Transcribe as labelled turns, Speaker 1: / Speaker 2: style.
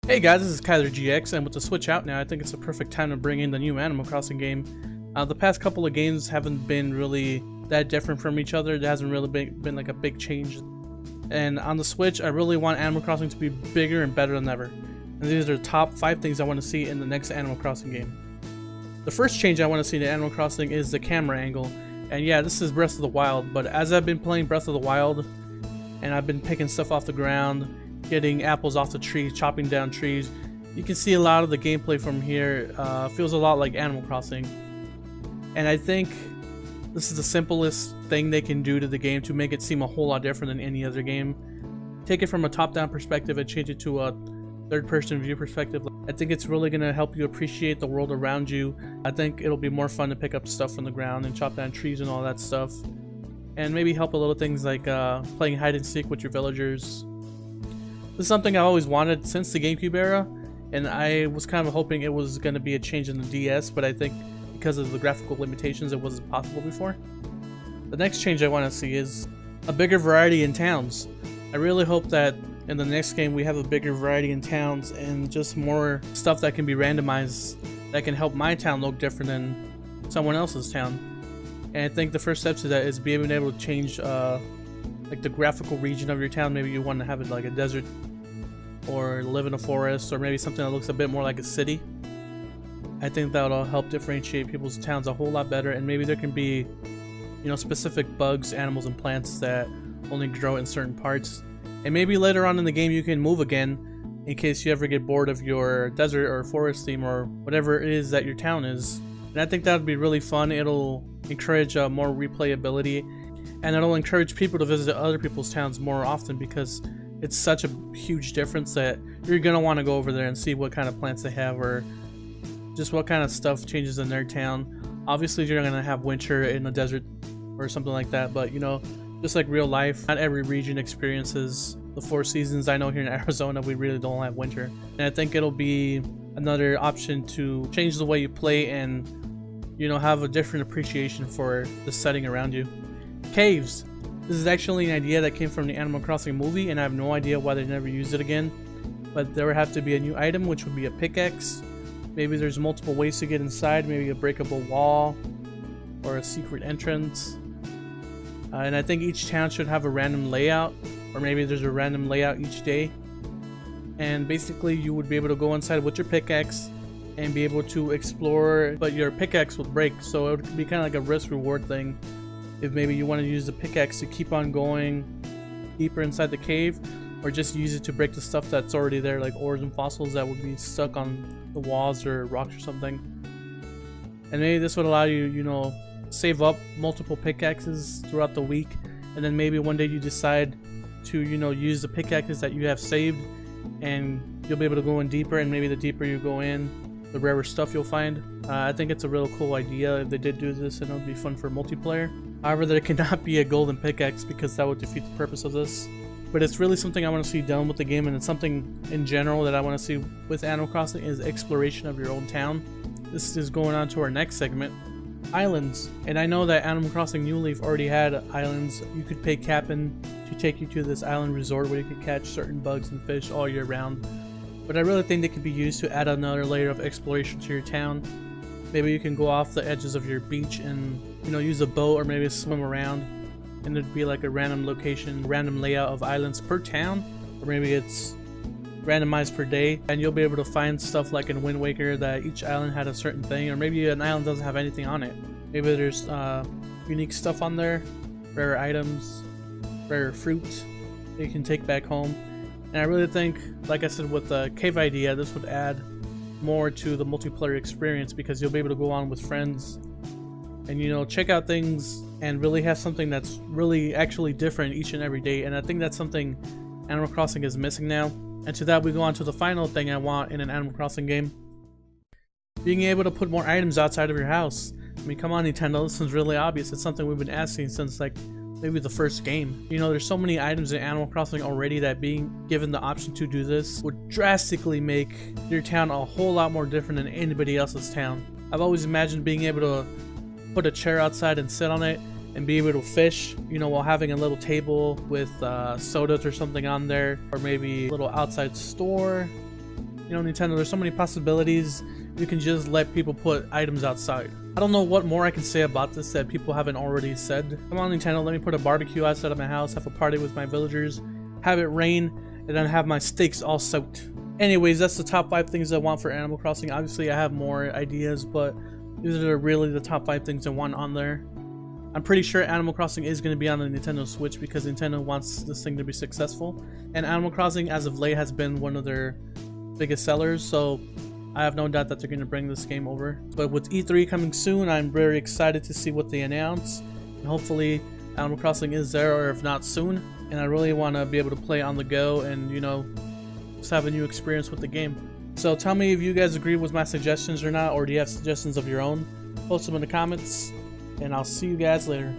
Speaker 1: Hey guys, this is Kyler GX, and with the Switch out now, I think it's a perfect time to bring in the new Animal Crossing game. The past couple of games haven't been really that different from each other. There hasn't really been like a big change. And on the Switch, I really want Animal Crossing to be bigger and better than ever. And these are the top 5 things I want to see in the next Animal Crossing game. The first change I want to see to Animal Crossing is the camera angle. And yeah, this is Breath of the Wild, but as I've been playing Breath of the Wild, and I've been picking stuff off the ground, getting apples off the trees, chopping down trees, you can see a lot of the gameplay from here feels a lot like Animal Crossing. And I think this is the simplest thing they can do to the game to make it seem a whole lot different than any other game. Take it from a top-down perspective and change it to a third-person view perspective. I think it's really going to help you appreciate the world around you. I think it'll be more fun to pick up stuff from the ground and chop down trees and all that stuff. And maybe help a little things like playing hide and seek with your villagers. This is something I always wanted since the GameCube era, and I was kind of hoping it was going to be a change in the DS, but I think because of the graphical limitations it wasn't possible before. The next change I want to see is a bigger variety in towns. I really hope that in the next game we have a bigger variety in towns and just more stuff that can be randomized that can help my town look different than someone else's town. And I think the first step to that is being able to change like the graphical region of your town. Maybe you want to have it like a desert, or live in a forest, or maybe something that looks a bit more like a city. I think that'll help differentiate people's towns a whole lot better, and maybe there can be, you know, specific bugs, animals, and plants that only grow in certain parts. And maybe later on in the game you can move again in case you ever get bored of your desert or forest theme or whatever it is that your town is. And I think that would be really fun. It'll encourage more replayability, and it'll encourage people to visit other people's towns more often because it's such a huge difference that you're gonna want to go over there and see what kind of plants they have, or just what kind of stuff changes in their town. Obviously you're gonna have winter in the desert or something like that, but you know, just like real life, not every region experiences the 4 seasons. I know here in Arizona we really don't have winter, and I think it'll be another option to change the way you play and, you know, have a different appreciation for the setting around you. Caves. This is actually an idea that came from the Animal Crossing movie, and I have no idea why they never used it again. But there would have to be a new item, which would be a pickaxe. Maybe there's multiple ways to get inside, maybe a breakable wall or a secret entrance. And I think each town should have a random layout, or maybe there's a random layout each day. And basically you would be able to go inside with your pickaxe and be able to explore, but your pickaxe would break, so it would be kind of like a risk-reward thing. If maybe you want to use the pickaxe to keep on going deeper inside the cave, or just use it to break the stuff that's already there, like ores and fossils that would be stuck on the walls or rocks or something. And maybe this would allow you, you know, save up multiple pickaxes throughout the week, and then maybe one day you decide to, you know, use the pickaxes that you have saved, and you'll be able to go in deeper, and maybe the deeper you go in, the rarer stuff you'll find. I think it's a real cool idea if they did do this, and it would be fun for multiplayer. However, there cannot be a golden pickaxe because that would defeat the purpose of this. But it's really something I want to see done with the game, and it's something in general that I want to see with Animal Crossing is exploration of your own town. This is going on to our next segment, islands. And I know that Animal Crossing New Leaf already had islands. You could pay Cap'n to take you to this island resort where you could catch certain bugs and fish all year round. But I really think they could be used to add another layer of exploration to your town. Maybe you can go off the edges of your beach and, you know, use a boat or maybe swim around, and it'd be like a random location, random layout of islands per town, or maybe it's randomized per day, and you'll be able to find stuff like in Wind Waker that each island had a certain thing, or maybe an island doesn't have anything on it. Maybe there's unique stuff on there, rare items, rare fruit that you can take back home. And I really think, like I said with the cave idea, this would add more to the multiplayer experience because you'll be able to go on with friends and, you know, check out things and really have something that's really actually different each and every day. And I think that's something Animal Crossing is missing now. And to that we go on to the final thing I want in an Animal Crossing game. Being able to put more items outside of your house. I mean, come on Nintendo, this is really obvious. It's something we've been asking since like maybe the first game. You know, there's so many items in Animal Crossing already that being given the option to do this would drastically make your town a whole lot more different than anybody else's town. I've always imagined being able to put a chair outside and sit on it and be able to fish, you know, while having a little table with sodas or something on there, or maybe a little outside store, You know, Nintendo, there's so many possibilities. You can just let people put items outside. I don't know what more I can say about this that people haven't already said. Come on, Nintendo, let me put a barbecue outside of my house, have a party with my villagers, have it rain, and then have my steaks all soaked. Anyways, that's the top 5 things I want for Animal Crossing. Obviously, I have more ideas, but these are really the top 5 things I want on there. I'm pretty sure Animal Crossing is going to be on the Nintendo Switch because Nintendo wants this thing to be successful. And Animal Crossing, as of late, has been one of their biggest sellers, so I have no doubt that they're going to bring this game over. But with E3 coming soon, I'm very excited to see what they announce. And hopefully Animal Crossing is there, or if not soon. And I really want to be able to play on the go and, you know, just have a new experience with the game. So tell me if you guys agree with my suggestions or not, or do you have suggestions of your own? Post them in the comments, and I'll see you guys later.